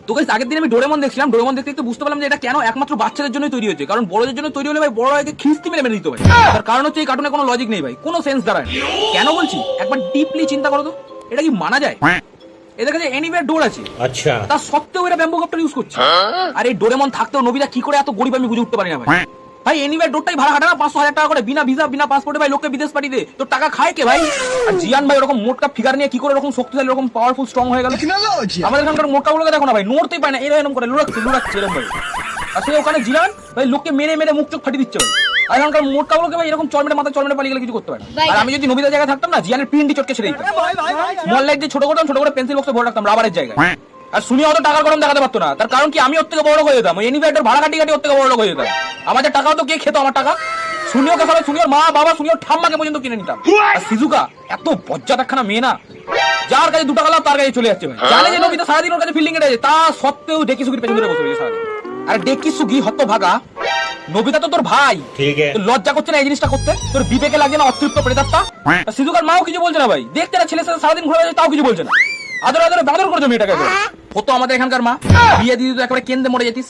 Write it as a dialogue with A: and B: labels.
A: তো গাইস আগের দিন আমি ডোরেমন দেখছিলাম, ডোরেমন দেখতে দেখতে বুঝতে পারলাম যে এটা কেন একমাত্র বাচ্চাদের জন্য তৈরি হয়েছে। কারণ বড়দের জন্য তৈরি হলে ভাই বড় হয়ে খিস্তি মেরে দিতে ভাই। তার কারণ হচ্ছে এই কার্টুনে কোনো লজিক নেই ভাই, কোনো সেন্স দাঁড়ায় না। কেন বলছি একবার ডিপলি চিন্তা করো তো, এটা কি মানা যায়? এদের কাছে এনিওয়্যার ডোর আছে,
B: আচ্ছা,
A: তা সত্ত্বেও এরা ব্যাম্বু কপ্টার ইউজ করছে। আর এই ডোরেমন থাকতেও নোবিতা কি করে এত গরিব আমি বুঝে উঠতে পারি না ভাই। ভাই এনিওয়্যার ডোরটাই ভাড়া খাটা না 500,000 টাকা করে, বিনা ভিসা বিনা পাসপোর্টে ভাই লোককে বিদেশ পাঠিয়ে দে, তো টাকা খায় কে ভাই? আর জিয়ান ভাই ওরকম মোটকা ফিগার নিয়ে কি করে এরকম শক্তিশালী এরকম পাওয়ারফুল স্ট্রং হয়ে গেল? আমাদের এখানকার মোটকা গুলোকে দেখো না ভাই, নড়তেই পারে না, এরকম করে লুড়াচ্ছে এরকম ভাই। আর সে ওখানে জিয়ান ভাই লোককে মেরে মেরে মুখ চোখ ফাটিয়ে দিচ্ছে ভাই। আর এখানকার মোটকা গুলোকে ভাই এরকম চলমেটে মাথা চলমেটে পালিয়ে গেলে কিছু করতে পারে না। আর আমি যদি নবীদের জায়গায় থাকতাম না, জিয়ানের পিন্ডি চটকে ছেড়ে দিতাম। স্মল লাইট দিয়ে ছোট করতাম, ছোট করে পেন্সিল বক্সে ভরে রাখতাম রাবারের জায়গায়। আর শুনি অত টাকার গরম দেখাতে পারতো না, তার কারণ কি আমি ওর থেকে বড় হয়ে যেতাম। ওই এনিভেটর ভাড়া কাটি কাটি ওর থেকে বড় হয়ে যেতাম। আমাদের টাকাও তো কে খেত আমার টাকা? শুনিওকে সবাই, শুনিওর মা বাবা, শুনিওর ঠাম্মাকে পর্যন্ত কিনে নিতাম। আর সিজুকা এত বজ্জাত একখানা মেয়ে না, যার কাছে 2 টাকা লাভ তার কাছে চলে যাচ্ছে ভাই। জানে যে নবিতা সারাদিন ওর কাছে ফিল্ডিং এ রয়েছে, তা সত্ত্বেও ডেকিসুগির পেছনে ধরে বসে রয়েছে সারাদিন। আরে ডেকিসুগি হতভাগা, নবিতা তো তোর ভাই, তোর লজ্জা করছে না এই জিনিসটা করতে? তোর বিবেকে লাগছে না অতৃপ্ত প্রেতাত্মা? সিজুকার মাও কিছু বলছে না ভাই, দেখতে না ছেলের সাথে সারাদিন ঘুরে বেড়াচ্ছে তাও কিছু বলছে না। আদর আদরে বাদর করেছো মেয়েটাকে। ও তো আমাদের এখানকার মা, বিয়ে দিয়ে তো একেবারে কেন্দ্রে মরে যেতিস।